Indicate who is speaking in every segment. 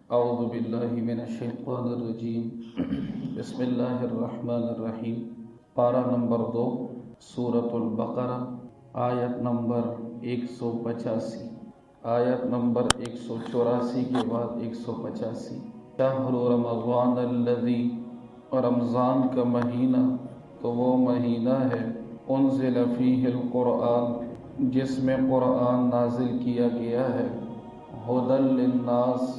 Speaker 1: اعوذ باللہ من الشیطان الرجیم بسم اللہ الرحمن الرحیم۔ پارہ نمبر 2 سورۃ البقرہ، آیت نمبر 185، آیت نمبر 184 کے بعد 185۔ شہر رمضان الذی، رمضان کا مہینہ تو وہ مہینہ ہے انزل فیہ القرآن، جس میں قرآن نازل کیا گیا ہے، ھدی للناس،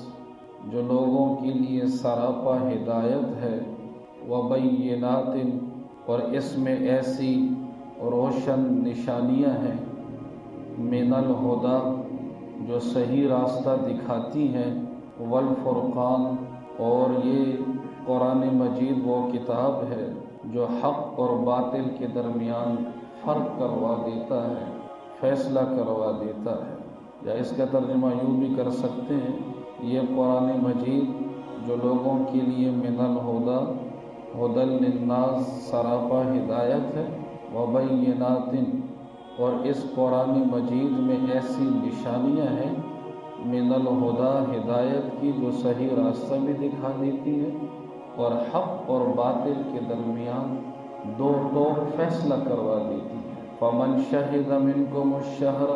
Speaker 1: جو لوگوں کے لیے سراپا ہدایت ہے، وبینات، اور اس میں ایسی روشن نشانیاں ہیں، من الہدی، جو صحیح راستہ دکھاتی ہیں، والفرقان، اور یہ قرآن مجید وہ کتاب ہے جو حق اور باطل کے درمیان فرق کروا دیتا ہے، فیصلہ کروا دیتا ہے۔ یا اس کا ترجمہ یوں بھی کر سکتے ہیں، یہ قرآن مجید جو لوگوں کے لیے من الہدی، ھدی للناس، سراپا ہدایت ہے، وبینات، اور اس قرآن مجید میں ایسی نشانیاں ہیں، من الہدی، ہدایت کی، جو صحیح راستہ بھی دکھا دیتی ہے، اور حق اور باطل کے درمیان دو فیصلہ کروا دیتی ہے۔ فمن شہد منکم الشہر،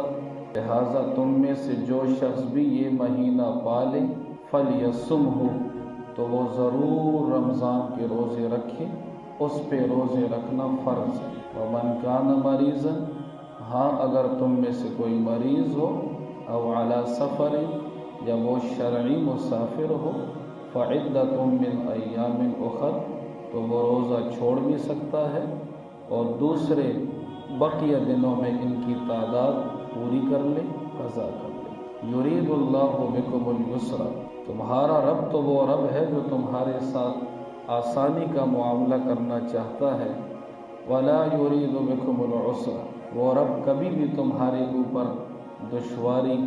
Speaker 1: لہٰذا تم میں سے جو شخص بھی یہ مہینہ پالے، فلیصمہ، تو وہ ضرور رمضان کے روزے رکھے، اس پہ روزے رکھنا فرض ہے۔ ومن کان مریضا، ہاں اگر تم میں سے کوئی مریض ہو، او علی سفر، یا وہ شرعی مسافر ہو، فعدۃ من ایام اخر، تو وہ روزہ چھوڑ بھی سکتا ہے اور دوسرے بقیہ دنوں میں ان کی تعداد پوری کر لے، قضا کر لے۔ یرید اللہ بکم الیسر، تمہارا رب تو وہ رب ہے جو تمہارے ساتھ آسانی کا معاملہ کرنا چاہتا ہے، ولا یرید بکم العسر، وہ رب کبھی بھی تمہارے اوپر دشواری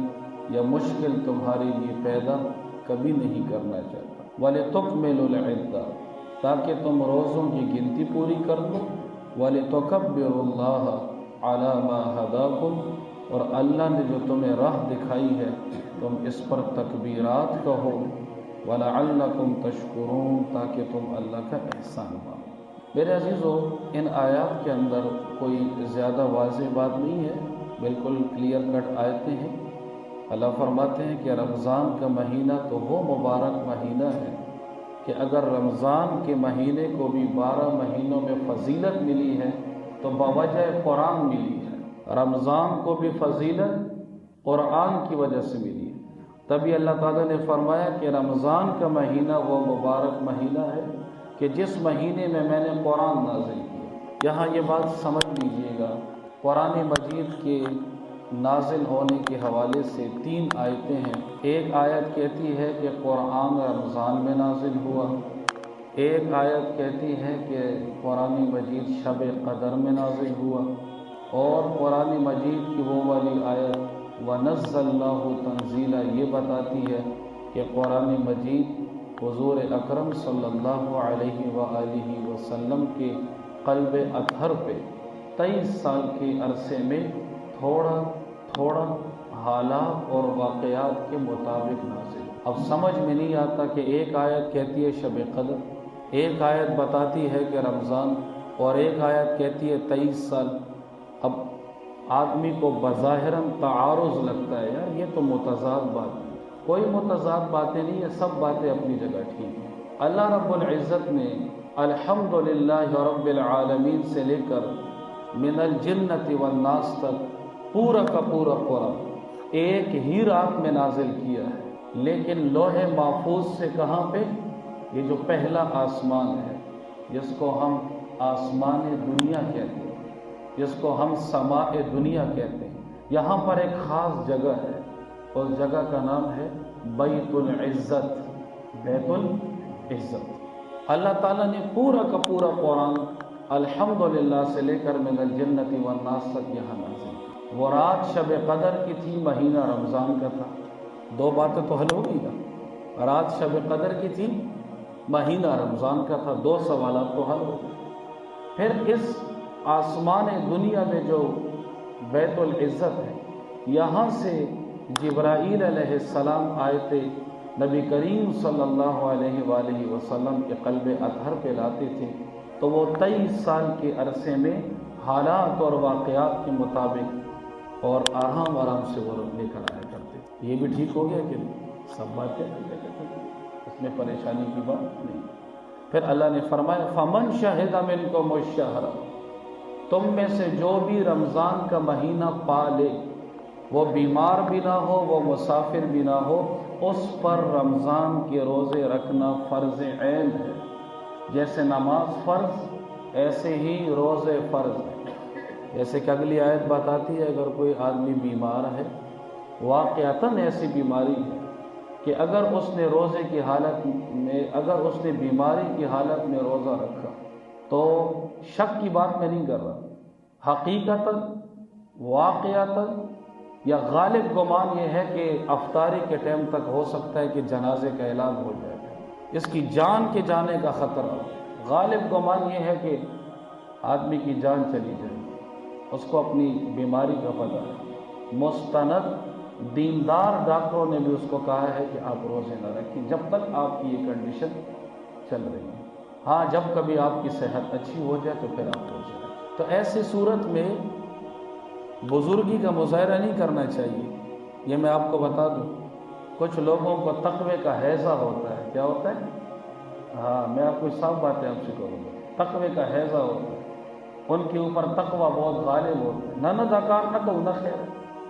Speaker 1: یا مشکل تمہارے لیے پیدا کبھی نہیں کرنا چاہتا۔ وَلِتُكْمِلُوا الْعِدَّةَ، تاکہ تم روزوں کی گنتی پوری کر دو، وَلِتُكَبِّرُوا اللَّهَ عَلَى مَا هَدَاكُمْ، اور اللہ نے جو تمہیں راہ دکھائی ہے تم اس پر تکبیرات کہو، وَلَعَلَّكُمْ تَشْكُرُونَ، تاکہ تم اللہ کا احسان مانو۔ میرے عزیزو، ان آیات کے اندر کوئی زیادہ واضح بات نہیں ہے، بالکل کلیئر کٹ آیتیں ہیں۔ اللہ فرماتے ہیں کہ رمضان کا مہینہ تو وہ مبارک مہینہ ہے کہ اگر رمضان کے مہینے کو بھی 12 مہینوں میں فضیلت ملی ہے تو بوجہ قرآن ملی ہے۔ رمضان کو بھی فضیلت قرآن کی وجہ سے ملی ہے۔ تبھی اللہ تعالیٰ نے فرمایا کہ رمضان کا مہینہ وہ مبارک مہینہ ہے کہ جس مہینے میں میں نے قرآن نازل کیا۔ یہاں یہ بات سمجھ لیجئے گا، قرآن مجید کے نازل ہونے کے حوالے سے 3 آیتیں ہیں۔ ایک آیت کہتی ہے کہ قرآن رمضان میں نازل ہوا، ایک آیت کہتی ہے کہ قرآن مجید شب قدر میں نازل ہوا، اور قرآن مجید کی وہ والی آیت وَنَزَّلْنَاهُ تَنزِيلًا یہ بتاتی ہے کہ قرآن مجید حضور اکرم صلی اللہ علیہ وآلہ وسلم کے قلب اطہر پہ 23 سال کے عرصے میں تھوڑا تھوڑا حالات اور واقعات کے مطابق نازل۔ اب سمجھ میں نہیں آتا کہ ایک آیت کہتی ہے شب قدر، ایک آیت بتاتی ہے کہ رمضان، اور ایک آیت کہتی ہے 23 سال۔ اب آدمی کو بظاہراً تعارض لگتا ہے، یار یہ تو متضاد بات ہے۔ کوئی متضاد باتیں نہیں ہیں، سب باتیں اپنی جگہ ٹھیک ہیں۔ اللہ رب العزت نے الحمدللہ رب العالمین سے لے کر من الجنۃ والناس تک پورا کا پورا قرآن ایک ہی رات میں نازل کیا ہے، لیکن لوح محفوظ سے کہاں پہ؟ یہ جو پہلا آسمان ہے، جس کو ہم آسمان دنیا کہتے ہیں، جس کو ہم سماء دنیا کہتے ہیں، یہاں پر ایک خاص جگہ ہے، اس جگہ کا نام ہے بیت العزت، بیت العزت۔ اللہ تعالیٰ نے پورا کا پورا قرآن الحمدللہ سے لے کر من الجنۃ والناس تک یہاں نازل کیا۔ وہ رات شب قدر کی تھی، مہینہ رمضان کا تھا۔ 2 باتیں تو حل ہو گئی نا، رات شب قدر کی تھی، مہینہ رمضان کا تھا، 2 سوالات تو حل ہو گئے۔ پھر اس آسمان دنیا میں جو بیت العزت ہے، یہاں سے جبرائیل علیہ السلام آئے تھے نبی کریم صلی اللہ علیہ وآلہ وسلم کے قلب اطہر پہ لاتے تھے تو وہ 23 سال کے عرصے میں حالات اور واقعات کے مطابق اور آرام سے وہ لے کر آیا کرتے تھے۔ یہ بھی ٹھیک ہو گیا کہ نہیں؟ سب باتیں اس میں پریشانی کی بات نہیں۔ پھر اللہ نے فرمایا فمن شہد منکم الشہر، تم میں سے جو بھی رمضان کا مہینہ پا لے، وہ بیمار بھی نہ ہو، وہ مسافر بھی نہ ہو، اس پر رمضان کے روزے رکھنا فرض عین ہے۔ جیسے نماز فرض ایسے ہی روزے فرض ہیں۔ جیسے کہ اگلی آیت بتاتی ہے اگر کوئی آدمی بیمار ہے، واقعتاً ایسی بیماری ہے کہ اگر اس نے روزے کی حالت میں، اگر اس نے بیماری کی حالت میں روزہ رکھا تو شک کی بات میں نہیں کر رہا، حقیقتاً واقعتاً یا غالب گمان یہ ہے کہ افطاری کے ٹائم تک ہو سکتا ہے کہ جنازے کا اعلان ہو جائے، اس کی جان کے جانے کا خطرہ ہو۔ غالب گمان یہ ہے کہ آدمی کی جان چلی جائے، اس کو اپنی بیماری کا پتہ ہے۔ مستند دیندار ڈاکٹروں نے بھی اس کو کہا ہے کہ آپ روزے نہ رکھیں جب تک آپ کی یہ کنڈیشن چل رہی ہے۔ ہاں جب کبھی آپ کی صحت اچھی ہو جائے تو پھر آپ روزے رکھیں۔ تو ایسی صورت میں بزرگی کا مظاہرہ نہیں کرنا چاہیے۔ یہ میں آپ کو بتا دوں، کچھ لوگوں کو تقوی کا ہیضہ ہوتا ہے۔ کیا ہوتا ہے؟ ہاں میں آپ کو صاف باتیں آپ سے کروں گا، تقوی کا ہیضہ ہوتا ہے، ان کے اوپر تقوی بہت غالب ہوتا ہے۔ نہ دکار نہ کو نہ خیر،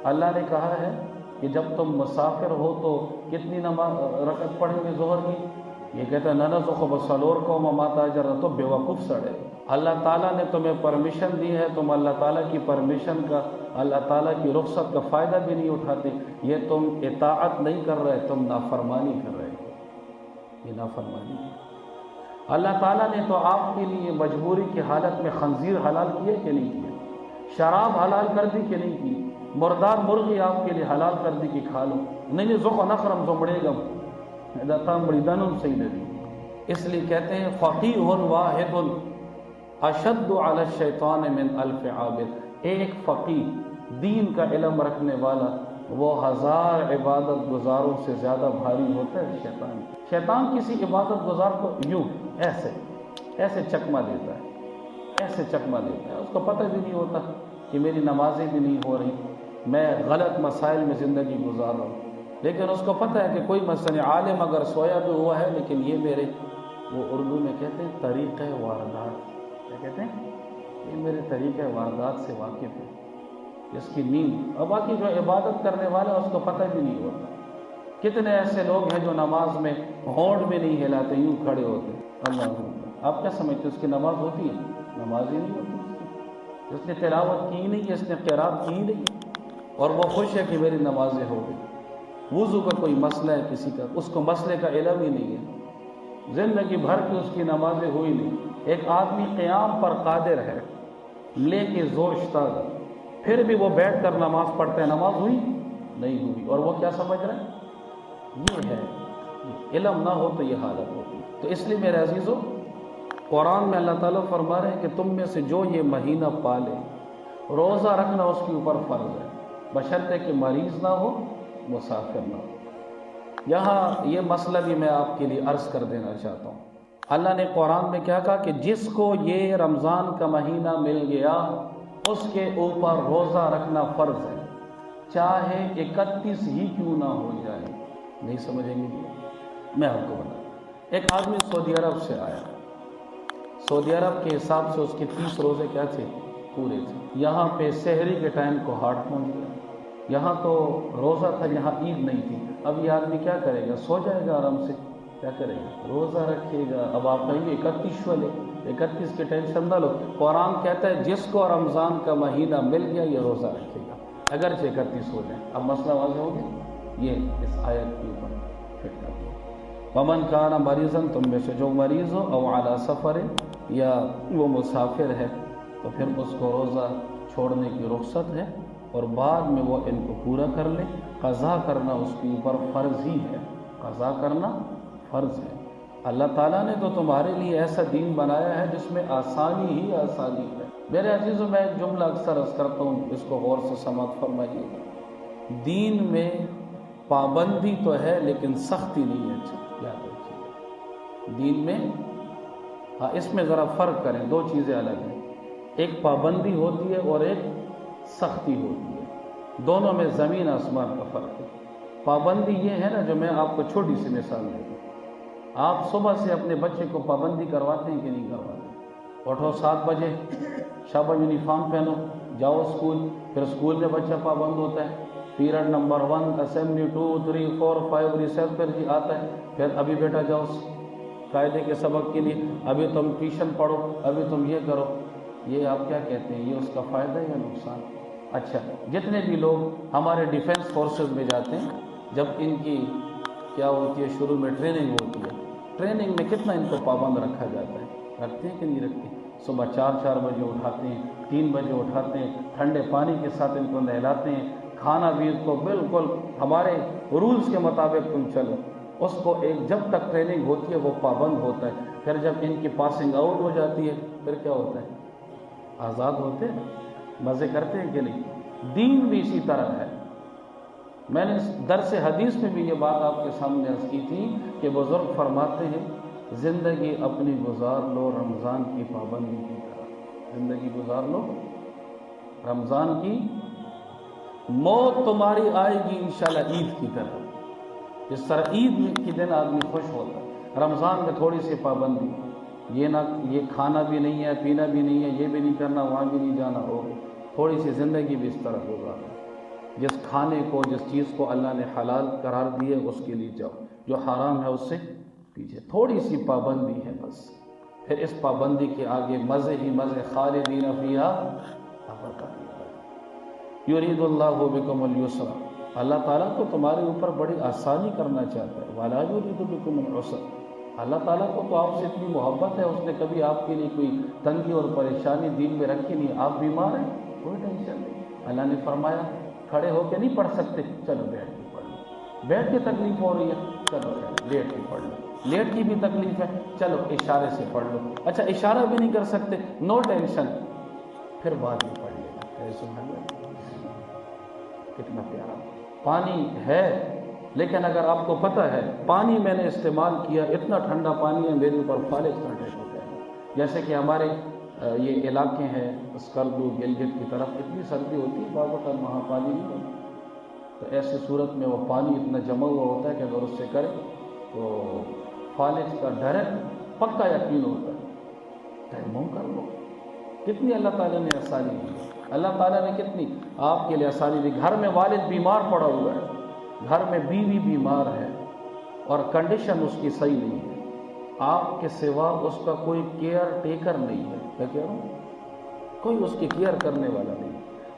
Speaker 1: اللہ نے کہا ہے کہ جب تم مسافر ہو تو کتنی نماز رکعت پڑھیں گے ظہر کی؟ یہ کہتا ہے نہ زخو بسلور کو ماتا اجر تو بے وقوف سڑے۔ اللہ تعالیٰ نے تمہیں پرمیشن دی ہے، تم اللہ تعالیٰ کی پرمیشن کا، اللہ تعالیٰ کی رخصت کا فائدہ بھی نہیں اٹھاتے، یہ تم اطاعت نہیں کر رہے، تم نافرمانی کر رہے ہو، یہ نافرمانی ہے۔ اللہ تعالیٰ نے تو آپ کے لیے مجبوری کی حالت میں خنزیر حلال کیے کہ نہیں کیے؟ شراب حلال کر دی کہ نہیں کی؟ مردار مرغی آپ کے لیے حلال کر دی کہ کھا لو؟ نہیں زخو نخرم زمڑے گم دتا مریدن صحیح ندی۔ اس لیے کہتے ہیں فقیہ واحد اشد علی الشیطان من الف عابد، ایک فقیہ دین کا علم رکھنے والا وہ 1000 عبادت گزاروں سے زیادہ بھاری ہوتا ہے شیطان۔ شیطان کسی عبادت گزار کو یوں ایسے چکما دیتا ہے، ایسے چکما دیتا ہے، اس کو پتہ بھی نہیں ہوتا کہ میری نمازیں بھی نہیں ہو رہی، میں غلط مسائل میں زندگی گزار رہا ہوں، لیکن اس کو پتہ ہے کہ کوئی مثلا عالم اگر سویا بھی ہوا ہے لیکن یہ میرے، وہ اردو میں کہتے ہیں طریقہ واردات، کیا کہتے ہیں؟ یہ میرے طریقہ واردات سے واقف ہے، اس کی نیند۔ اور باقی جو عبادت کرنے والا اس کو پتہ بھی نہیں ہوتا۔ کتنے ایسے لوگ ہیں جو نماز میں ہونٹ بھی نہیں ہلاتے، یوں کھڑے ہوتے، اللہ اکبر۔ آپ کیا سمجھتے اس کی نماز ہوتی ہے؟ نماز ہی نہیں ہوتی، اس نے تلاوت کی نہیں، اس نے قرات کی نہیں، اور وہ خوش ہے کہ میری نمازیں ہو گئی۔ وضو کا کوئی مسئلہ ہے کسی کا، اس کو مسئلے کا علم ہی نہیں ہے، زندگی بھر کی اس کی نمازیں ہوئی نہیں۔ ایک آدمی قیام پر قادر ہے لے کے زور اشتاق، پھر بھی وہ بیٹھ کر نماز پڑھتا ہے، نماز ہوئی نہیں ہوئی، اور وہ کیا سمجھ رہا ہے؟ یہ ہے علم نہ ہو تو یہ حالت ہوتی۔ تو اس لیے میرے عزیزو، قرآن میں اللہ تعالیٰ فرما رہے ہیں کہ تم میں سے جو یہ مہینہ پالے، روزہ رکھنا اس کے اوپر فرض ہے، بشرطے کہ مریض نہ ہو، مسافر نہ ہو۔ یہاں یہ مسئلہ بھی میں آپ کے لیے عرض کر دینا چاہتا ہوں۔ اللہ نے قرآن میں کیا کہا کہ جس کو یہ رمضان کا مہینہ مل گیا اس کے اوپر روزہ رکھنا فرض ہے، چاہے 31 ہی کیوں نہ ہو جائے۔ نہیں سمجھیں گے؟ میں آپ کو بتا، ایک آدمی سعودی عرب سے آیا، سعودی عرب کے حساب سے اس کے 30 روزے کیا تھے؟ پورے تھے۔ یہاں پہ سحری کے ٹائم کو ہارٹ پہنچ گیا، یہاں تو روزہ تھا، یہاں عید نہیں تھی۔ اب یہ آدمی کیا کرے گا؟ سو جائے گا آرام سے، کیا کرے گا؟ روزہ رکھے گا۔ اب آپ کہیں گے 31 والے، 31 کی ٹینشن نہ لو، قرآن کہتا ہے جس کو رمضان کا مہینہ مل گیا یہ روزہ رکھے گا، اگرچہ 31 ہو جائے۔ اب مسئلہ واضح ہو گیا، یہ اس آیت کے اوپر فٹ کر دو۔ ومن کان مریضا، تم میں سے جو مریض ہو، او علی سفر، یا وہ مسافر ہے، تو پھر اس کو روزہ چھوڑنے کی رخصت ہے، اور بعد میں وہ ان کو پورا کر لے۔ قضا کرنا اس کے اوپر فرض ہی ہے، قضا کرنا فرض ہے۔ اللہ تعالیٰ نے تو تمہارے لیے ایسا دین بنایا ہے جس میں آسانی ہی آسانی ہے۔ میرے عزیزوں، میں ایک جملہ اکثر عرض کرتا ہوں، اس کو غور سے سماعت فرمائیے۔ دین میں پابندی تو ہے لیکن سختی نہیں ہے. اچھا یاد رکھیے دین میں ہاں اس میں ذرا فرق کریں، دو چیزیں الگ ہیں. ایک پابندی ہوتی ہے اور ایک سختی ہوتی ہے، دونوں میں زمین آسمان کا فرق ہے. پابندی یہ ہے نا، جو میں آپ کو چھوٹی سی مثال دے دوں. آپ صبح سے اپنے بچے کو پابندی کرواتے ہیں کہ نہیں کرواتے؟ اٹھو 7 بجے، شاباش یونیفارم پہنو، جاؤ اسکول. پھر اسکول میں بچہ پابند ہوتا ہے، پیریڈ نمبر 1 اسمبلی 2 3 4 5 ریسیس پھر جی آتا ہے. پھر ابھی بیٹا جاؤ قاعدے کے سبق کے لیے، ابھی تم ٹیوشن پڑھو، ابھی تم یہ کرو. یہ آپ کیا کہتے ہیں، یہ اس کا فائدہ ہے یا نقصان؟ اچھا جتنے بھی لوگ ہمارے ڈیفنس فورسز میں جاتے ہیں، جب ان کی کیا ہوتی ہے، شروع میں ٹریننگ ہوتی ہے، ٹریننگ میں کتنا ان کو پابند رکھا جاتا ہے؟ رکھتے ہیں کہ نہیں رکھتے؟ صبح 4 بجے اٹھاتے ہیں، 3 بجے اٹھاتے ہیں، ٹھنڈے پانی کے ساتھ ان کو نہلاتے ہیں. کھانا بھی اس کو بالکل ہمارے رولز کے مطابق تم چلو. اس کو ایک جب تک ٹریننگ ہوتی ہے وہ پابند ہوتا ہے. پھر جب ان کی پاسنگ آؤٹ ہو جاتی ہے پھر کیا ہوتا ہے؟ آزاد ہوتے ہیں، مزے کرتے ہیں کہ نہیں؟ دین بھی اسی طرح ہے. میں نے درس حدیث میں بھی یہ بات آپ کے سامنے عرض کی تھی کہ بزرگ فرماتے ہیں زندگی اپنی گزار لو رمضان کی پابندی کی طرح. زندگی گزار لو رمضان کی، موت تمہاری آئے گی انشاءاللہ عید کی طرح. جس طرح عید کے دن آدمی خوش ہوتا ہے، رمضان میں تھوڑی سی پابندی، یہ کھانا بھی نہیں ہے، پینا بھی نہیں ہے، یہ بھی نہیں کرنا، وہاں بھی نہیں جانا. ہو تھوڑی سی زندگی بھی اس طرح گزارو. جس کھانے کو، جس چیز کو اللہ نے حلال قرار دیے اس کے لیے جاؤ، جو حرام ہے اس سے پیچھے. تھوڑی سی پابندی ہے بس. پھر اس پابندی کے آگے مزے ہی مزے، خالدین فیہا ابدا. یرید اللہ بکم الیسر، اللہ تعالیٰ کو تمہارے اوپر بڑی آسانی کرنا چاہتا ہے. ولا یرید بکم العسر، اللہ تعالیٰ کو تو آپ سے اتنی محبت ہے، اس نے کبھی آپ کے لیے کوئی تنگی اور پریشانی دین میں رکھی نہیں. آپ بیمار ہیں کوئی ٹینشن نہیں. اللہ نے فرمایا کھڑے ہو کے نہیں پڑھ سکتے، چلو بیٹھ کے پڑھ لو. بیٹھ کے تکلیف ہو رہی ہے، چلو لیٹ کے پڑھ لو. لیٹ کی بھی تکلیف ہے، چلو اشارے سے پڑھ لو. اچھا اشارہ بھی نہیں کر سکتے، نو ٹینشن، پھر بعد میں پڑھ لینا. سبحان اللہ، کتنا پیارا. پانی ہے لیکن اگر آپ کو پتہ ہے پانی میں نے استعمال کیا، اتنا ٹھنڈا پانی ہے میرے اوپر فالج کا اٹیک ہوتا ہے. جیسے کہ ہمارے یہ علاقے ہیں اسکردو گلگت کی طرف، اتنی سردی ہوتی ہے بعض وقت وہاں پانی نہیں ہوتا. تو ایسی صورت میں وہ پانی اتنا جمع ہوا ہوتا ہے کہ اگر اس سے کرے تو فالج کا ڈائریکٹ پکا یقین ہوتا ہے. تیمم کر لو. کتنی اللہ تعالیٰ نے آسانی دی، اللہ تعالیٰ نے کتنی آپ کے لیے آسانی دی. گھر میں والد بیمار پڑا ہوا ہے، گھر میں بیوی بیمار ہے اور کنڈیشن اس کی صحیح نہیں ہے، آپ کے سوا اس کا کوئی کیئر ٹیکر نہیں ہے. کیا کہہ رہا ہوں؟ کوئی اس کی کیئر کرنے والا نہیں.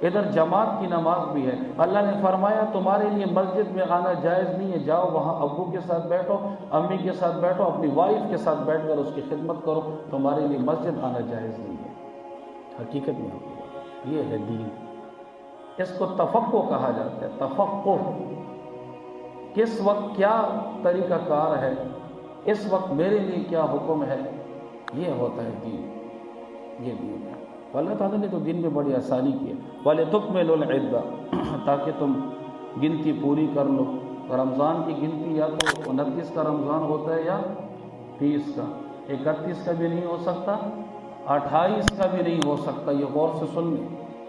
Speaker 1: ادھر جماعت کی نماز بھی ہے. اللہ نے فرمایا تمہارے لیے مسجد میں آنا جائز نہیں ہے، جاؤ وہاں ابو کے ساتھ بیٹھو، امی کے ساتھ بیٹھو، اپنی وائف کے ساتھ بیٹھ کر اس کی خدمت کرو. تمہارے لیے مسجد آنا جائز نہیں ہے. حقیقت میں یہ ہے دین. اس کو تفقہ کہا جاتا ہے. تفقہ کس وقت کیا طریقہ کار ہے، اس وقت میرے لیے کیا حکم ہے، یہ ہوتا ہے دین. یہ دین ہے. اللہ تعالیٰ نے تو دین میں بڑی آسانی کی ہے. وَلِتُكْمِلُوا الْعِدَّةَ، تاکہ تم گنتی پوری کر لو. رمضان کی گنتی یا تو 29 کا رمضان ہوتا ہے یا 30 کا، 31 کا بھی نہیں ہو سکتا، 28 کا بھی نہیں ہو سکتا. یہ غور سے سن لیں.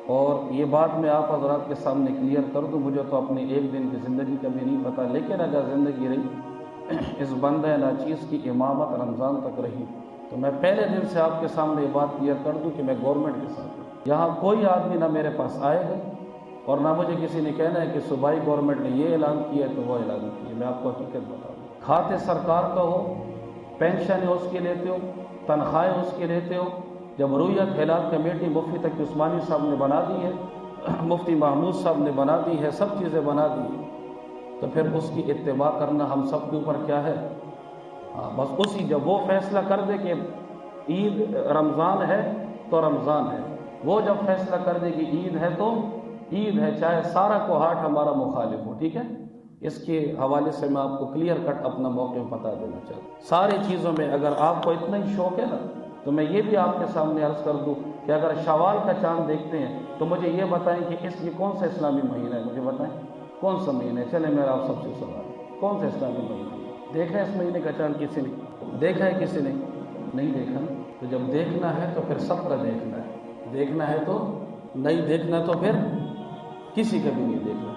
Speaker 1: اور یہ بات میں آپ حضرات کے سامنے کلیئر کر دوں، مجھے تو اپنے ایک دن کی زندگی کا بھی نہیں پتا، لیکن اگر زندگی رہی اس بندہ ناچیز کی امامت رمضان تک رہی تو میں پہلے دن سے آپ کے سامنے یہ بات کلیئر کر دوں کہ میں گورنمنٹ کے ساتھ ہوں. یہاں کوئی آدمی نہ میرے پاس آئے گا اور نہ مجھے کسی نے کہنا ہے کہ صوبائی گورنمنٹ نے یہ اعلان کیا ہے تو وہ اعلان کیا. میں آپ کو حقیقت بتا دوں. کھاتے سرکار کا ہو، پینشن اس کے لیتے ہو، تنخواہیں اس کے لیتے ہو. جب رویت ہلال کمیٹی مفتی تقی عثمانی صاحب نے بنا دی ہے، مفتی محمود صاحب نے بنا دی ہے، سب چیزیں بنا دی ہیں، تو پھر اس کی اتباع کرنا ہم سب کے اوپر کیا ہے؟ بس اسی جب وہ فیصلہ کر دے کہ عید رمضان ہے تو رمضان ہے، وہ جب فیصلہ کر دے کہ عید ہے تو عید ہے، چاہے سارا کو ہاٹ ہمارا مخالف ہو. ٹھیک ہے، اس کے حوالے سے میں آپ کو کلیئر کٹ اپنا موقع بتا دینا چاہتا ہوں. ساری چیزوں میں اگر آپ کو اتنا ہی شوق ہے نا تو میں یہ بھی آپ کے سامنے عرض کر دوں کہ اگر شوال کا چاند دیکھتے ہیں تو مجھے یہ بتائیں کہ یہ کون سا اسلامی مہینہ ہے، مجھے بتائیں. کون سا مہینہ؟ چلے میرا آپ سب سے سوال ہے، کون سا اسلامی مہینہ دیکھا ہے؟ اس مہینے کا چاند کسی نے دیکھا ہے؟ کسی نے نہیں دیکھا نا؟ تو جب دیکھنا ہے تو پھر سب کا دیکھنا ہے، دیکھنا ہے تو نہیں دیکھنا تو پھر کسی کا بھی نہیں دیکھنا۔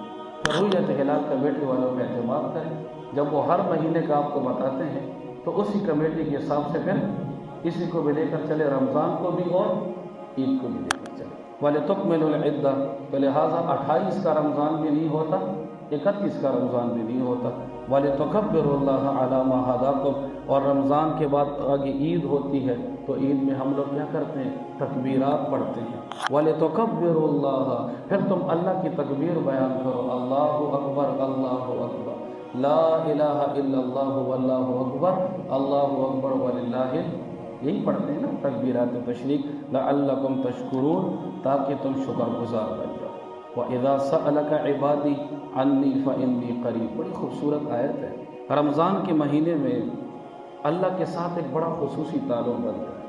Speaker 1: رؤیت ہلال کمیٹی والوں کا اعتماد کریں، جب وہ ہر مہینے کا آپ کو بتاتے ہیں تو اسی کمیٹی کے حساب سے پھر اسی کو بھی لے کر چلے، رمضان کو بھی اور عید کو بھی لے کر چلے۔ وَلِتُكْمِلُوا الْعِدَّةَ، تو لہٰذا 28 کا رمضان بھی نہیں ہوتا، 31 کا رمضان بھی نہیں ہوتا۔ وَلِتُكَبِّرُوا اللَّهَ عَلَىٰ مَا هَدَاكُمْ، اور رمضان کے بعد آگے عید ہوتی ہے تو عید میں ہم لوگ کیا کرتے ہیں؟ تکبیرات پڑھتے ہیں۔ وَلِتُكَبِّرُوا اللَّهَ، پھر تم اللہ کی تکبیر بیان کرو، اللہ اکبر اللہ اکبر، لا الہ الا اللہ واللہ اکبر، اللہ اکبر وللہ، یہی پڑھتے ہیں نا تکبیرات تشریق، لعلکم تشکرون، تاکہ تم شکر گزار بن جاؤ۔ وَإِذَا سَأَلَكَ عِبَادِي عَنِّي فَإِنِّي قَرِيبٌ، بڑی خوبصورت آیت ہے۔ رمضان کے مہینے میں اللہ کے ساتھ ایک بڑا خصوصی تعلق بنتا ہے،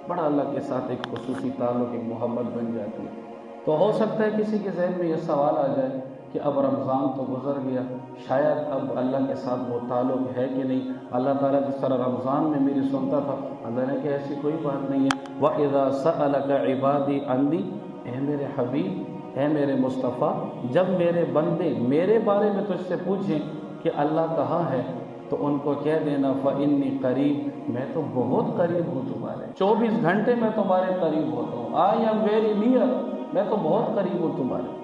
Speaker 1: بڑا اللہ کے ساتھ ایک خصوصی تعلق، ایک محبت بن جاتی ہے۔ تو ہو سکتا ہے کسی کے ذہن میں یہ سوال آ جائے کہ اب رمضان تو گزر گیا، شاید اب اللہ کے ساتھ وہ تعلق ہے کہ نہیں، اللہ تعالیٰ جس طرح رمضان میں میری سنتا تھا، اللہ نے کہ ایسی کوئی بات نہیں ہے۔ وَإِذَا سَأَلَكَ عِبَادِي عَنِّي، اے میرے حبیب، اے میرے مصطفیٰ، جب میرے بندے میرے بارے میں تجھ سے پوچھیں کہ اللہ کہاں ہے، تو ان کو کہہ دینا فَإِنِّي قریب، میں تو بہت قریب ہوں تمہارے، 24 گھنٹے میں تمہارے قریب ہوتا ہوں، I am very near، میں تو بہت قریب ہوں تمہارے۔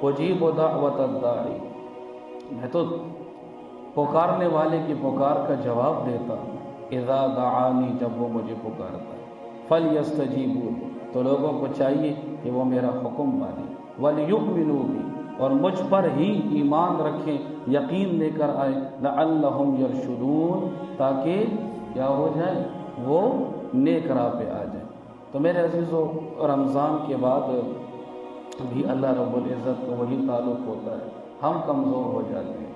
Speaker 1: اجیب دعوت الداعی، میں تو پکارنے والے کی پکار کا جواب دیتا ہوں، اذا دعانی، جب وہ مجھے پکارتا ہے، فلیستجیبوا، تو لوگوں کو چاہیے کہ وہ میرا حکم مانیں، ولیؤمنوا بی، اور مجھ پر ہی ایمان رکھیں، یقین لے کر آئے، لعلہم یرشدون، تاکہ کیا ہو جائے؟ وہ نیک راہ پہ آ جائیں۔ تو میرے عزیزو، رمضان کے بعد بھی اللہ رب العزت کو وہی تعلق ہوتا ہے، ہم کمزور ہو جاتے ہیں،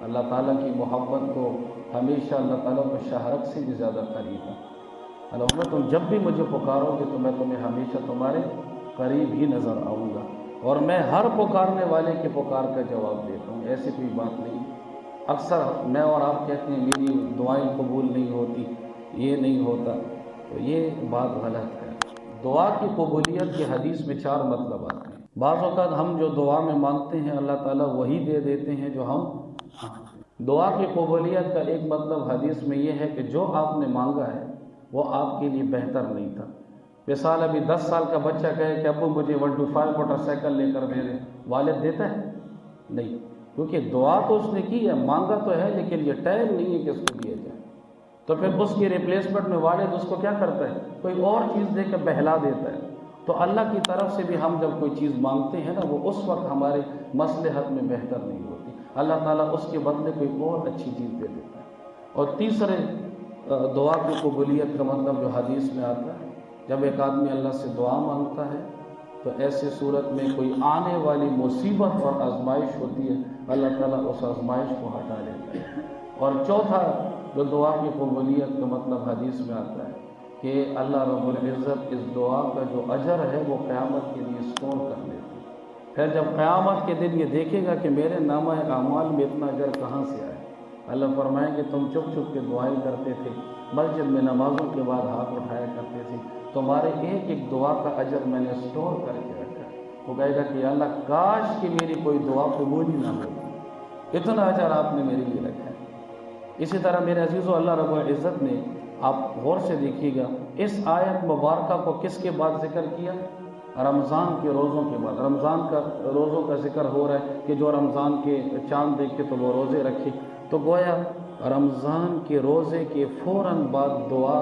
Speaker 1: اللہ تعالیٰ کی محبت کو ہمیشہ اللہ تعالیٰ کو شہرت سے بھی زیادہ قریب ہے۔ اللہ، تم جب بھی مجھے پکارو گے تو میں تمہیں ہمیشہ تمہارے قریب ہی نظر آؤں گا، اور میں ہر پکارنے والے کے پکار کا جواب دیتا ہوں، ایسی کوئی بات نہیں۔ اکثر میں اور آپ کہتے ہیں میری دعائیں قبول نہیں ہوتی، یہ نہیں ہوتا، تو یہ بات غلط ہے۔ دعا کی قبولیت کی حدیث میں 4 مطلب آتے ہیں۔ بعض اوقات ہم جو دعا میں مانگتے ہیں اللہ تعالیٰ وہی دے دیتے ہیں جو ہم دعا کی قبولیت کا ایک مطلب حدیث میں یہ ہے کہ جو آپ نے مانگا ہے وہ آپ کے لیے بہتر نہیں تھا۔ مثال، ابھی 10 سال کا بچہ کہے کہ ابو مجھے 125 موٹر سائیکل لے کر دے دیں، والد دیتا ہے؟ نہیں، کیونکہ دعا تو اس نے کی ہے، مانگا تو ہے، لیکن یہ ٹائم نہیں ہے کہ اس کو دیا جائے۔ تو پھر اس کی ریپلیسمنٹ میں والد اس کو کیا کرتا ہے؟ کوئی اور چیز دے کے بہلا دیتا ہے۔ تو اللہ کی طرف سے بھی ہم جب کوئی چیز مانگتے ہیں نا، وہ اس وقت ہمارے مصلحت میں بہتر نہیں ہوتی، اللہ تعالیٰ اس کے بدلے کوئی اور اچھی چیز دے دیتا ہے۔ اور تیسرے دعا کی قبولیت کا مطلب جو حدیث میں آتا ہے، جب ایک آدمی اللہ سے دعا مانگتا ہے تو ایسے صورت میں کوئی آنے والی مصیبت اور آزمائش ہوتی ہے، اللہ تعالیٰ اس آزمائش کو ہٹا لیتا ہے۔ اور چوتھا جو دعا کی قبولیت کا مطلب حدیث میں آتا ہے کہ اللہ رب العزت اس دعا کا جو اجر ہے وہ قیامت کے لیے اسٹور کر لیتے ہیں۔ پھر جب قیامت کے دن یہ دیکھے گا کہ میرے نامہ اعمال میں اتنا اجر کہاں سے آئے، اللہ فرمائیں کہ تم چپ چپ کے دعائیں کرتے تھے، مسجد میں نمازوں کے بعد ہاتھ اٹھایا کرتے تھے، تمہارے ایک ایک دعا کا اجر میں نے اسٹور کر کے رکھا ہے۔ وہ کہے گا کہ اللہ کاش کہ میری کوئی دعا قبول ہی نہ ہو، اتنا اجر آپ نے میرے لیے رکھا ہے۔ اسی طرح میرے عزیزو، اللہ رب العزت نے، آپ غور سے دیکھیے گا، اس آیت مبارکہ کو کس کے بعد ذکر کیا؟ رمضان کے روزوں کے بعد۔ رمضان کا روزوں کا ذکر ہو رہا ہے کہ جو رمضان کے چاند دیکھے تو وہ روزے رکھے، تو گویا رمضان کے روزے کے فوراً بعد دعا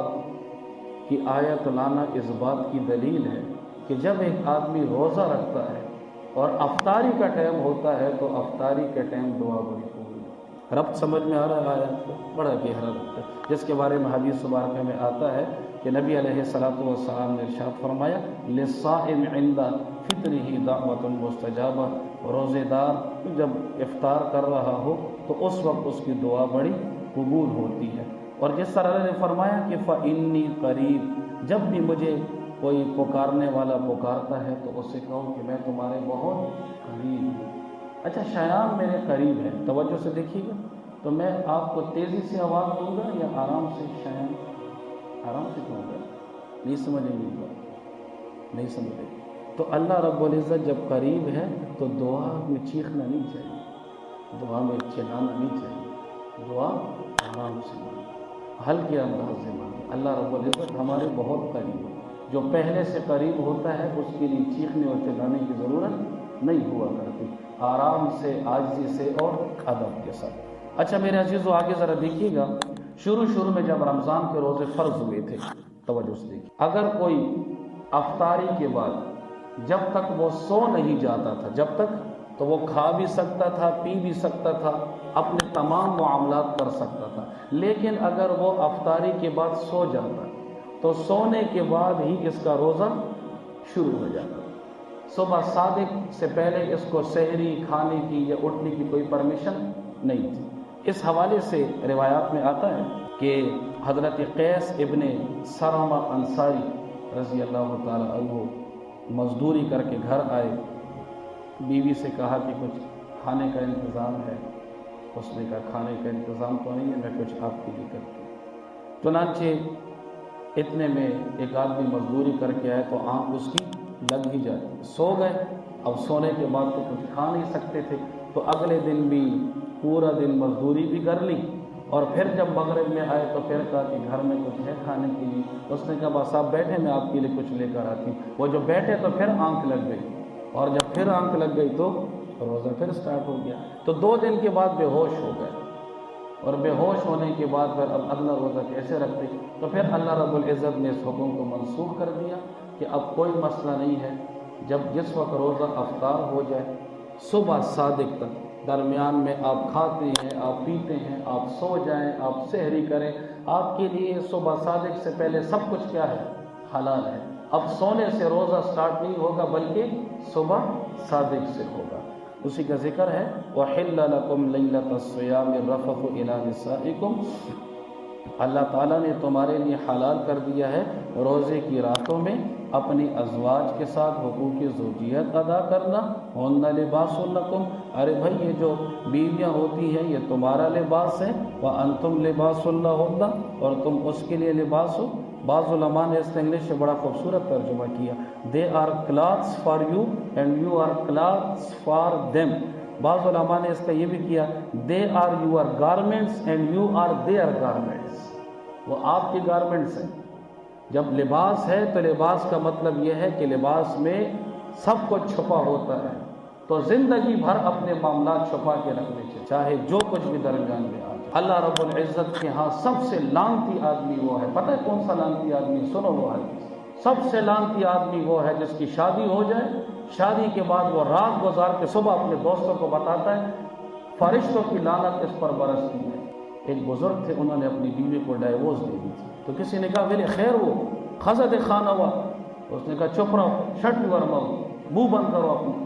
Speaker 1: کی آیت لانا اس بات کی دلیل ہے کہ جب ایک آدمی روزہ رکھتا ہے اور افطاری کا ٹائم ہوتا ہے تو افطاری کے ٹائم دعا بڑی قبول ہوتی ہے۔ ربط سمجھ میں آ رہا ہے؟ آیت بڑا گہرا ربط ہے، جس کے بارے میں حدیث مبارکہ میں آتا ہے کہ نبی علیہ الصلوۃ والسلام نے ارشاد فرمایا، للصائم عند فطرہ دعوۃ مستجابہ، روزے دار جب افطار کر رہا ہو تو اس وقت اس کی دعا بڑی قبول ہوتی ہے۔ اور جس طرح اللہ نے فرمایا کہ فإنی قریب، جب بھی مجھے کوئی پکارنے والا پکارتا ہے تو اس سے کہو کہ میں تمہارے بہت قریب ہوں۔ اچھا شیان میرے قریب ہے، توجہ سے دیکھیے گا، تو میں آپ کو تیزی سے آواز دوں گا یا آرام سے؟ شیان آرام سے کہوں گا؟ نہیں سمجھیں گے بات، نہیں سمجھے؟ تو اللہ رب العزت جب قریب ہے تو دعا میں چیخنا نہیں چاہیے، دعا میں چلانا نہیں چاہیے، دعا آرام سے مانگے، ہلکے انداز سے مانگے۔ اللہ رب العزت ہمارے بہت قریب ہے، جو پہلے سے قریب ہوتا ہے اس کے لیے چیخنے اور چلانے کی ضرورت نہیں ہوا کرتی، آرام سے، عاجزی سے اور ادب کے ساتھ۔ اچھا میرے عزیزو آگے ذرا دیکھیے گا، شروع میں جب رمضان کے روزے فرض ہوئے تھے، توجہ سے دیکھیے، اگر کوئی افطاری کے بعد جب تک وہ سو نہیں جاتا تھا، جب تک تو وہ کھا بھی سکتا تھا، پی بھی سکتا تھا، اپنے تمام معاملات کر سکتا تھا، لیکن اگر وہ افطاری کے بعد سو جاتا تو سونے کے بعد ہی اس کا روزہ شروع ہو جاتا۔ صبح صادق سے پہلے اس کو سحری کھانے کی یا اٹھنے کی کوئی پرمیشن نہیں تھی۔ اس حوالے سے روایات میں آتا ہے کہ حضرت قیس ابن سرمہ انصاری رضی اللہ تعالی عنہ مزدوری کر کے گھر آئے، بیوی سے کہا کہ کچھ کھانے کا انتظام ہے، اس نے کہا کھانے کا انتظام تو نہیں ہے، میں کچھ آپ کے لیے کرتی ہوں۔ چنانچہ اتنے میں ایک آدمی مزدوری کر کے آئے تو آنکھ اس کی لگ ہی جاتی، سو گئے۔ اب سونے کے بعد تو کچھ کھا نہیں سکتے تھے، تو اگلے دن بھی پورا دن مزدوری بھی کر لی، اور پھر جب مغرب میں آئے تو پھر کہا کہ گھر میں کچھ ہے کھانے کے لیے؟ اس نے کہا بس آپ بیٹھے، میں آپ کے لیے کچھ لے کر آتی ہوں۔ وہ جو بیٹھے تو پھر آنکھ لگ گئی، اور جب پھر آنکھ لگ گئی تو روزہ پھر سٹارٹ ہو گیا۔ تو 2 دن کے بعد بے ہوش ہو گئے، اور بے ہوش ہونے کے بعد پھر اب اگلا روزہ کیسے رکھتے؟ تو پھر اللہ رب العزت نے اس حکم کو منسوخ کر دیا کہ اب کوئی مسئلہ نہیں ہے، جب جس وقت روزہ افطار ہو جائے صبح صادق تک، درمیان میں آپ کھاتے ہیں، آپ پیتے ہیں، آپ سو جائیں، آپ سحری کریں، آپ کے لیے صبح صادق سے پہلے سب کچھ کیا ہے؟ حلال ہے۔ اب سونے سے روزہ سٹارٹ نہیں ہوگا بلکہ صبح صادق سے ہوگا۔ اسی کا ذکر ہے وَحِلَّ لَكُمْ لَيْلَةَ الصِّيَامِ الرَّفَثُ إِلَىٰ نِسَائِكُمْ، اللہ تعالیٰ نے تمہارے لیے حلال کر دیا ہے روزے کی راتوں میں اپنی ازواج کے ساتھ حقوق زوجیت ادا کرنا۔ هُنَّ لِبَاسٌ لَكُمْ، ارے بھائی یہ جو بیویاں ہوتی ہیں یہ تمہارا لباس ہے، وَأَنْتُمْ لِبَاسٌ لَهُنَّ، اور تم اس کے لیے لباس ہو۔ بعض علماء نے اس انگلش سے بڑا خوبصورت ترجمہ کیا، they are clothes for you and you are clothes for them. بعض علماء نے اس کا یہ بھی کیا، they are your garments and you are their garments, وہ آپ کے گارمنٹس ہیں۔ جب لباس ہے تو لباس کا مطلب یہ ہے کہ لباس میں سب کچھ چھپا ہوتا ہے، تو زندگی بھر اپنے معاملات چھپا کے رکھنے چاہیے، چاہے جو کچھ بھی درمیان میں آ جائے۔ اللہ رب العزت کے ہاں سب سے لعنتی آدمی وہ ہے، پتہ ہے کون سا لعنتی آدمی؟ سنو وہ حدیث، سب سے لعنتی آدمی وہ ہے جس کی شادی ہو جائے، شادی کے بعد وہ رات گزار کے صبح اپنے دوستوں کو بتاتا ہے فرشتوں کی لعنت اس پر برستی ہے۔ ایک بزرگ تھے، انہوں نے اپنی بیوی کو ڈائیورس دے دی تھی، تو کسی نے کہا میرے خیر وہ خزد خانہ ہوا، اس نے کہا چپ رہو، شٹ یور ماؤتھ، منہ بند کرو اپنا۔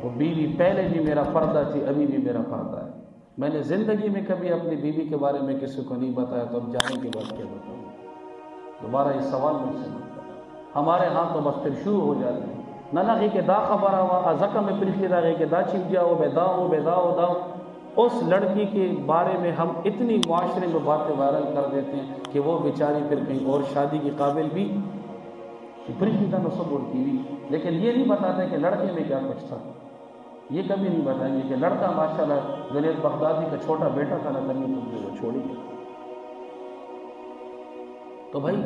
Speaker 1: وہ بیوی پہلے بھی میرا پردہ تھی، ابھی بھی میرا پردہ ہے، میں نے زندگی میں کبھی اپنی بیوی کے بارے میں کسی کو نہیں بتایا، تو اب جانے کے بعد کیا بتاؤں؟ دوبارہ یہ سوال مجھ سے مت کرو۔ ہمارے ہاں تو بس پھر شروع ہو جاتے ہیں، نہ کہ دا خبر ہوا زکم میں پرکھی دا کہ دا چھپ جاؤ بے داؤ بے داؤ داؤ۔ اس لڑکی کے بارے میں ہم اتنی معاشرے میں باتیں وائرل کر دیتے ہیں کہ وہ بیچاری پھر کہیں اور شادی کے قابل بھی پرکھی دا نصب ہوتی ہوئی، لیکن یہ نہیں بتاتے کہ لڑکے میں کیا کچھ تھا، یہ کبھی نہیں بتائیں گے کہ لڑکا ماشاءاللہ جنید بغدادی کا چھوٹا بیٹا تھا نہ تنگی تو وہ چھوڑی گیا۔ تو بھائی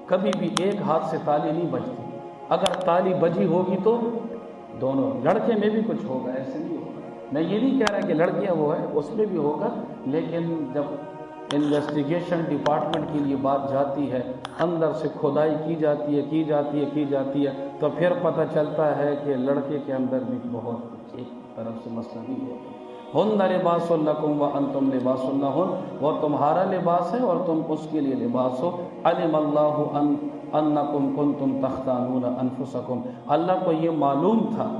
Speaker 1: کبھی بھی ایک ہاتھ سے تالی نہیں بجتی، اگر تالی بجی ہوگی تو دونوں، لڑکے میں بھی کچھ ہوگا، ایسے نہیں ہوگا۔ میں یہ نہیں کہہ رہا کہ لڑکیاں وہ ہے، اس میں بھی ہوگا، لیکن جب انویسٹیگیشن ڈپارٹمنٹ کے لیے بات جاتی ہے، اندر سے کھدائی کی جاتی ہے تو پھر پتہ چلتا ہے کہ لڑکے کے اندر بھی بہت ایک طرف سے مسئلہ نہیں ہوتا۔ ہن لباس لکم وانتم لباس لہن، وہ تمہارا لباس ہے اور تم اس کے لیے لباس ہو۔ علم اللہ انکم کنتم تختانون انفسکم، اللہ کو یہ معلوم تھا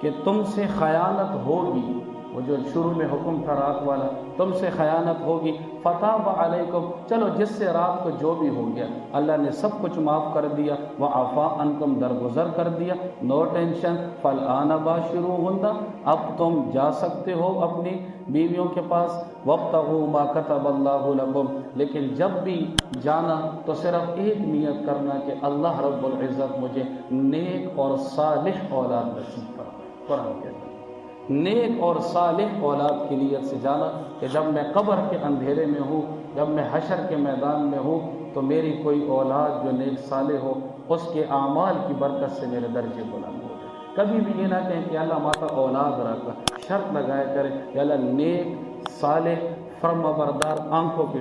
Speaker 1: کہ تم سے خیانت ہوگی، وہ جو شروع میں حکم تھا رات والا، تم سے خیانت ہوگی، فتاب علیکم، چلو جس سے رات کو جو بھی ہو گیا اللہ نے سب کچھ معاف کر دیا، وعفا عنکم، درگزر کر دیا، نو ٹینشن، فالآن باشروہن، اب تم جا سکتے ہو اپنی بیویوں کے پاس، وابتغوا ما کتب اللہ لکم، لیکن جب بھی جانا تو صرف ایک نیت کرنا کہ اللہ رب العزت مجھے نیک اور صالح اولاد نصیب فرمائے۔ قرآن کہتا ہے نیک اور صالح اولاد کی نیت سے جانا کہ جب میں قبر کے اندھیرے میں ہوں، جب میں حشر کے میدان میں ہوں، تو میری کوئی اولاد جو نیک صالح ہو، اس کے اعمال کی برکت سے میرے درجے بلند ہو جائے۔ کبھی بھی یہ نہ کہیں کہ اللہ ماتا اولاد رکھا، شرط لگائے کرے کہ اللہ نیک صالح فرما بردار، آنکھوں کی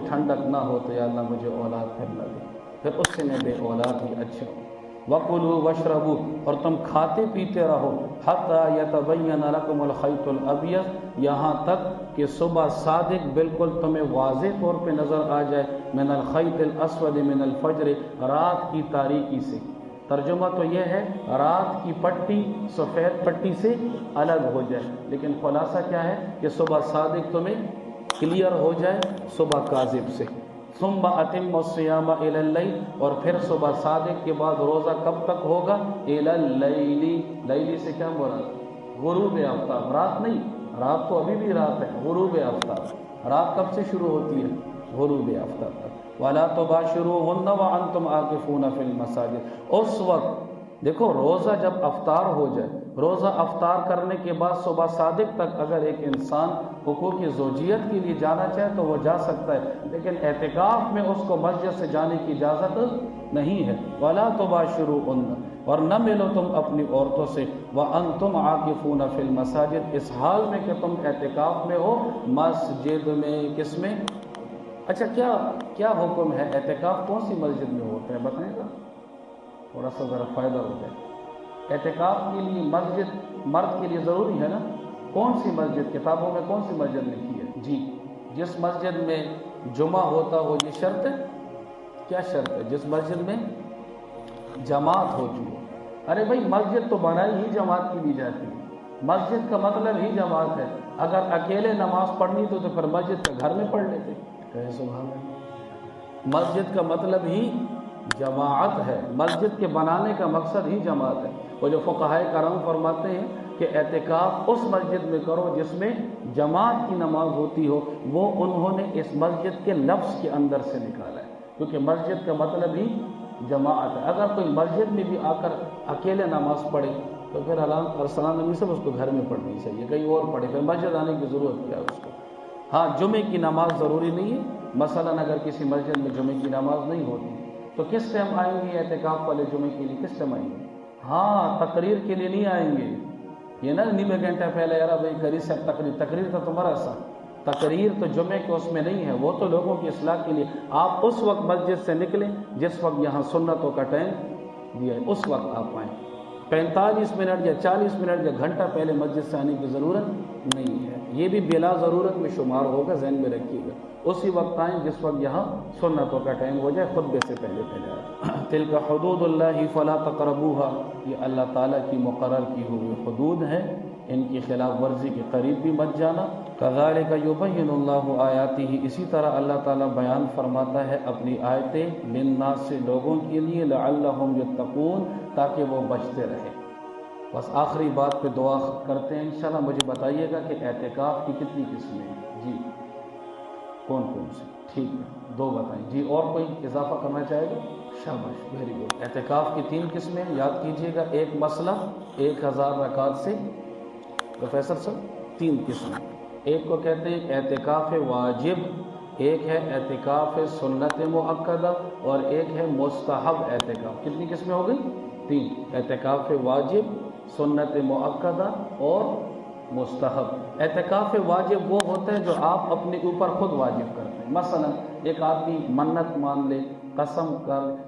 Speaker 1: ٹھنڈک نہ ہو تو یا اللہ مجھے اولاد پھر نہ دے، پھر اس سے میں بے اولاد ہی اچھا ہوں۔ وَكُلُوا وَاشْرَبُوا، اور تم کھاتے پیتے رہو، حَتَّى يَتَبَيَّنَ لَكُمُ الْخَيْطُ الْأَبْيَضُ، یہاں تک کہ صبح صادق بالکل تمہیں واضح طور پہ نظر آ جائے، من الخیط الاسود من الفجر، رات کی تاریکی سے۔ ترجمہ تو یہ ہے رات کی پٹی سفید پٹی سے الگ ہو جائے، لیکن خلاصہ کیا ہے کہ صبح صادق تمہیں کلیئر ہو جائے صبح کاذب سے۔ ثم اتم الصیام الی اللیل، اور پھر صبح صادق کے بعد روزہ کب تک ہوگا؟ الی اللیل، لیلی سے کیا مراد؟ غروب آفتاب، رات نہیں، رات تو ابھی بھی رات ہے، غروب آفتاب۔ رات کب سے شروع ہوتی ہے؟ غروب آفتاب تک۔ ولا تباشروہن وانتم عاکفون فی المساجد، اس وقت دیکھو روزہ جب افطار ہو جائے، روزہ افطار کرنے کے بعد صبح صادق تک اگر ایک انسان حقوق زوجیت کے لیے جانا چاہے تو وہ جا سکتا ہے، لیکن اعتکاف میں اس کو مسجد سے جانے کی اجازت نہیں ہے۔ ولا تباشروہن، اور نہ ملو تم اپنی عورتوں سے، وانتم عاکفون فی المساجد، اس حال میں کہ تم اعتکاف میں ہو مسجد میں۔ کس میں؟ اچھا کیا حکم ہے؟ اعتکاف کون سی مسجد میں ہوتا ہے بتائیں گا، تھوڑا سا ذرا فائدہ ہو جائے۔ اعتکاف کے لیے مسجد مرد کے لیے ضروری ہے نا، کون سی مسجد؟ کتابوں میں کون سی مسجد لکھی ہے؟ جی، جس مسجد میں جمعہ ہوتا ہو، یہ شرط ہے؟ کیا شرط ہے؟ جس مسجد میں جماعت ہو چکی۔ ارے بھائی مسجد تو بنائی ہی جماعت کی لی جاتی ہے، مسجد کا مطلب ہی جماعت ہے۔ اگر اکیلے نماز پڑھنی تو پھر مسجد کا گھر میں پڑھ لیتے۔ کہے سبحان اللہ، مسجد کا مطلب ہی جماعت ہے، مسجد کے بنانے کا مقصد ہی جماعت ہے۔ وہ جو فقہائے کرام فرماتے ہیں کہ اعتکاف اس مسجد میں کرو جس میں جماعت کی نماز ہوتی ہو، وہ انہوں نے اس مسجد کے لفظ کے اندر سے نکالا ہے، کیونکہ مسجد کا مطلب ہی جماعت ہے۔ اگر کوئی مسجد میں بھی آ کر اکیلے نماز پڑھے تو پھر ارسلان نبی صاحب اس کو گھر میں پڑھنی چاہیے، کہیں اور پڑھے، پھر مسجد آنے کی ضرورت کیا ہے اس کو؟ ہاں جمعے کی نماز ضروری نہیں ہے، مثلاً اگر کسی مسجد میں جمعے کی نماز نہیں ہوتی تو کس ٹائم آئیں گے اعتکاف والے جمعے کے لیے؟ کس ٹائم آئیں گے؟ ہاں تقریر کے لیے نہیں آئیں گے، یہ نا نیمے گھنٹہ پہلے یار بھائی کری سب تقریر تو تمہارا سا تقریر تو جمعے کے اس میں نہیں ہے، وہ تو لوگوں کی اصلاح کے لیے۔ آپ اس وقت مسجد سے نکلیں جس وقت یہاں سنتوں کا ٹائم دیا ہے، اس وقت آپ آئیں۔ 45 منٹ یا 40 منٹ یا گھنٹہ پہلے مسجد سے آنے کی ضرورت نہیں ہے، یہ بھی بلا ضرورت میں شمار ہوگا، ذہن میں رکھیے گا۔ اسی وقت آئیں جس وقت یہاں سنتوں کا ٹائم ہو جائے، خطبے سے پہلے آئیں۔ تلک حدود اللہ فلا تقربوها، یہ اللہ تعالیٰ کی مقرر کی ہوئی حدود ہیں، ان کی خلاف ورزی کے قریب بھی مت جانا۔ کذالک یبین اللہ آیاتہ، اسی طرح اللہ تعالیٰ بیان فرماتا ہے اپنی آیتیں للناس، لوگوں کے لیے، لعلہم یتقون، تاکہ وہ بچتے رہیں۔ بس آخری بات پہ دعا کرتے ہیں انشاءاللہ۔ مجھے بتائیے گا کہ اعتکاف کی کتنی قسمیں ہیں؟ جی کون سی؟ ٹھیک ہے 2 بتائیں جی، اور کوئی اضافہ کرنا چاہے گا؟ شاباش، ویری گڈ۔ اعتکاف کی 3 قسمیں یاد کیجئے گا، ایک مسئلہ 1000 رکعت سے، پروفیسر صاحب 3 قسمیں، ایک کو کہتے ہیں اعتکاف واجب، ایک ہے اعتکاف سنت مؤکدہ، اور ایک ہے مستحب اعتکاف۔ کتنی قسمیں ہو گئی؟ 3، اعتکاف واجب، سنت مؤکدہ اور مستحب۔ اعتکاف واجب وہ ہوتا ہے جو آپ اپنے اوپر خود واجب کرتے ہیں، مثلا ایک آدمی منت مان لے، قسم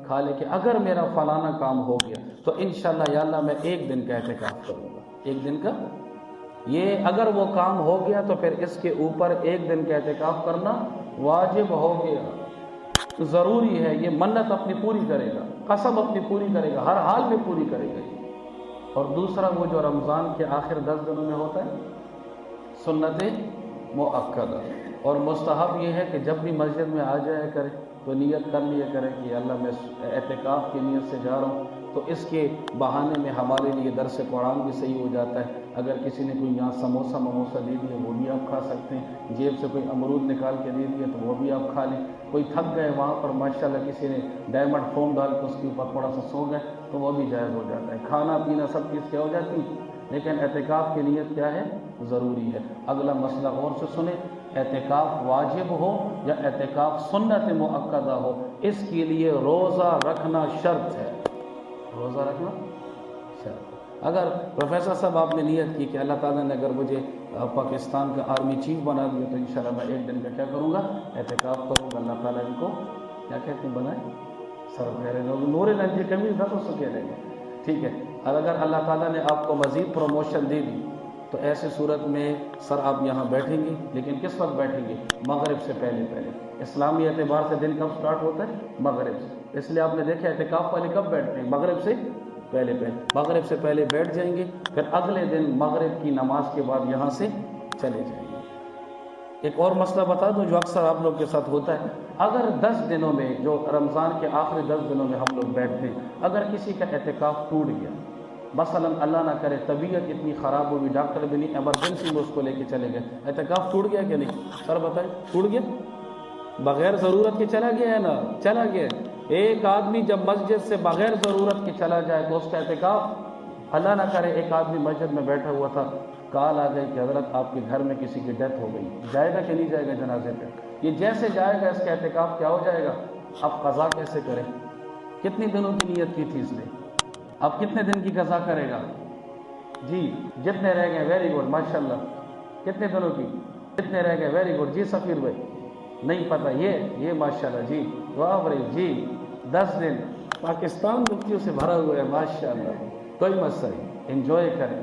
Speaker 1: کھا لے کہ اگر میرا فلانا کام ہو گیا تو انشاءاللہ یا اللہ میں 1 دن کا اعتکاف کروں گا، 1 دن کا، یہ اگر وہ کام ہو گیا تو پھر اس کے اوپر 1 دن کا اعتکاف کرنا واجب ہو گیا، ضروری ہے۔ یہ منت اپنی پوری کرے گا، قسم اپنی پوری کرے گا، ہر حال میں پوری کرے گا۔ اور دوسرا وہ جو رمضان کے آخر 10 دنوں میں ہوتا ہے سنت مؤکدہ، اور مستحب یہ ہے کہ جب بھی مسجد میں آ جایا کرے تو نیت کر لیا کرے کہ اللہ میں اعتکاف کی نیت سے جا رہا ہوں، تو اس کے بہانے میں ہمارے لیے درس قرآن بھی صحیح ہو جاتا ہے۔ اگر کسی نے کوئی یہاں سموسہ مموسہ دے دیا وہ بھی آپ کھا سکتے ہیں، جیب سے کوئی امرود نکال کے دے دیا تو وہ بھی آپ کھا لیں، کوئی تھک گئے وہاں پر ماشاءاللہ کسی نے ڈائمنڈ فوم ڈال کے اس کے اوپر تھوڑا سا سو گئے تو وہ بھی جائز ہو جاتا ہے، کھانا پینا سب چیز کیا ہو جاتی ہے، لیکن اعتکاف کی نیت کیا ہے؟ ضروری ہے۔ اگلا مسئلہ غور سے سنیں، اعتکاف واجب ہو یا اعتکاف سنت مؤکدہ ہو، اس کے لیے روزہ رکھنا شرط ہے، روزہ رکھنا شرط ہے۔ اگر پروفیسر صاحب آپ نے نیت کی کہ اللہ تعالیٰ نے اگر مجھے پاکستان کا آرمی چیف بنا دیا تو انشاءاللہ میں ایک دن کا کیا کروں گا؟ اعتکاف کروں گا، اللہ تعالیٰ ان کو کیا کہتے ہیں بنائے سر پھیرے نور ننجی کمی تھا تو سکے رہیں گے، ٹھیک ہے۔ اور اگر اللہ تعالیٰ نے آپ کو مزید پروموشن دے دی تو ایسی صورت میں سر آپ یہاں بیٹھیں گے، لیکن کس وقت بیٹھیں گے؟ مغرب سے پہلے پہلے۔ اسلامی اعتبار سے دن کب سٹارٹ ہوتا ہے؟ مغرب سے، اس لیے آپ نے دیکھا اعتکاف والے کب بیٹھتے ہیں؟ مغرب سے پہلے پہلے، مغرب سے پہلے بیٹھ جائیں گے، پھر اگلے دن مغرب کی نماز کے بعد یہاں سے چلے جائیں گے۔ ایک اور مسئلہ بتا دوں جو اکثر آپ لوگ کے ساتھ ہوتا ہے، اگر 10 دنوں میں جو رمضان کے آخری 10 دنوں میں ہم لوگ بیٹھتے ہیں، اگر کسی کا اعتکاف ٹوٹ گیا، مثلا اللہ نہ کرے طبیعت اتنی خراب ہوئی، ڈاکٹر بھی نہیں، ایمرجنسی میں اس کو لے کے چلے گئے، اعتکاف ٹوٹ گیا کہ نہیں؟ سر بتائیں ٹوٹ گیا؟ بغیر ضرورت کے چلا گیا ہے نا؟ چلا گیا۔ ایک آدمی جب مسجد سے بغیر ضرورت کے چلا جائے تو اس کا اعتکاف، اللہ نہ کرے ایک آدمی مسجد میں بیٹھا ہوا تھا، کال آ گئی کہ حضرت آپ کے گھر میں کسی کی ڈیتھ ہو گئی، جائے گا کہ نہیں جائے گا جنازے پہ؟ یہ جیسے جائے گا اس کا اعتکاف کیا ہو جائے گا؟ اب قضا کیسے کریں؟ کتنی دنوں کی نیت کی تھی اس نے؟ اب کتنے دن کی قضا کرے گا؟ جی جتنے رہ گئے، ویری گڈ ماشاءاللہ، کتنے دنوں کی؟ جتنے رہ گئے، ویری گڈ جی سفیر بھائی، نہیں پتہ یہ ماشاءاللہ جی دعا بری جی 10 دن، پاکستان مفتیوں سے بھرا ہوا ہے ماشاءاللہ، کوئی مسئلہ نہیں، انجوائے کریں،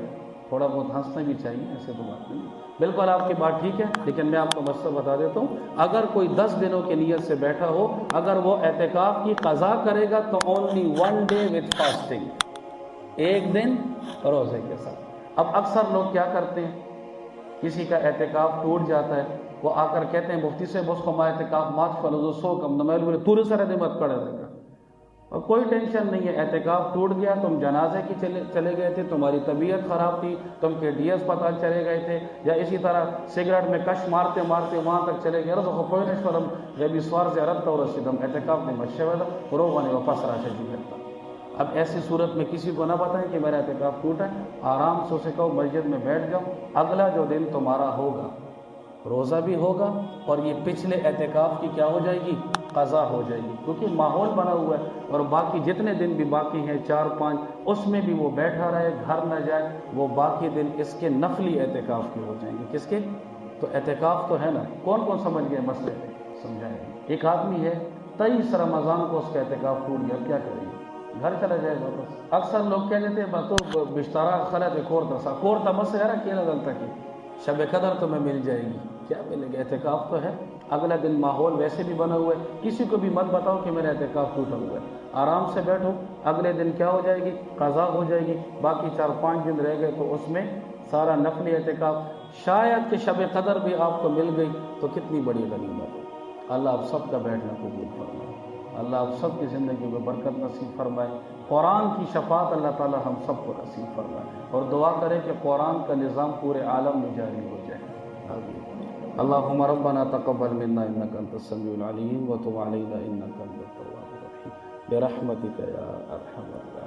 Speaker 1: تھوڑا بہت ہنسنا بھی چاہیے، ایسے تو بات نہیں، بالکل آپ کی بات ٹھیک ہے، لیکن میں آپ کو مسئلہ بتا دیتا ہوں، اگر کوئی 10 دنوں کی نیت سے بیٹھا ہو، اگر وہ اعتکاف کی قضا کرے گا تو اونلی 1 ڈے وتھ فاسٹنگ، ایک دن روزے کے ساتھ۔ اب اکثر لوگ کیا کرتے ہیں، کسی کا اعتکاف ٹوٹ جاتا ہے، وہ آ کر کہتے ہیں مفتی صاحب اس کو ما اعتکاف مات فلزو سو کم نمائل بولے تورے سارے نمت پڑے رہے گا، اور کوئی ٹینشن نہیں ہے، اعتکاف ٹوٹ گیا، تم جنازے کی چلے گئے تھے، تمہاری طبیعت خراب تھی، تم کے ڈی اسپتال چلے گئے تھے، یا اسی طرح سگریٹ میں کش مارتے مارتے وہاں تک چلے گئے، رضو خفوینشورم غیبی سوار زیارت اور رسیدم اعتکاف نے مشہور روغانے واپس راشا جی کرتا۔ اب ایسی صورت میں کسی کو نہ بتائیں کہ میرا اعتکاف ٹوٹا ہے، آرام سے اسے کہو مسجد میں بیٹھ جاؤ، اگلا جو دن تمہارا ہوگا روزہ بھی ہوگا اور یہ پچھلے اعتکاف کی کیا ہو جائے گی؟ قضا ہو جائے گی، کیونکہ ماحول بنا ہوا ہے، اور باقی جتنے دن بھی باقی ہیں 4-5 اس میں بھی وہ بیٹھا رہے، گھر نہ جائے، وہ باقی دن اس کے نفلی اعتکاف کے ہو جائیں گے۔ کس کے؟ تو اعتکاف تو ہے نا، کون کون سمجھ گئے مسئلے سمجھائیں گے۔ ایک آدمی ہے 23 رمضان کو اس کا اعتکاف ٹوٹ گیا، کیا کریں گے؟ گھر چلا جائے گا بس۔ اکثر لوگ کہہ دیتے ہیں تو بشتارا خلط کورتا مس ہے نا کیلا غلطہ کی شب قدر تمہیں مل جائے گی، کیا ملے گا؟ اعتکاف تو ہے، اگلا دن ماحول ویسے بھی بنا ہوا ہے، کسی کو بھی مت بتاؤ کہ میرا اعتکاف ٹوٹا ہوا ہے، آرام سے بیٹھو، اگلے دن کیا ہو جائے گی؟ قضا ہو جائے گی، باقی 4-5 دن رہ گئے تو اس میں سارا نفلی اعتکاف، شاید کہ شب قدر بھی آپ کو مل گئی تو کتنی بڑی غنیمت ہے۔ اللہ آپ سب کا بیٹھنا قبول فرمائے، اللہ آپ سب کی زندگی میں برکت نصیب فرمائے، قرآن کی شفاعت اللہ تعالی ہم سب کو نصیب فرمائے، اور دعا کرے کہ قرآن کا نظام پورے عالم میں جاری ہو جائے۔ اللہم ربنا تقبل منا انک انت السمیع العلیم وتب علینا انک انت التواب الرحیم برحمتک یا ارحم الراحمین۔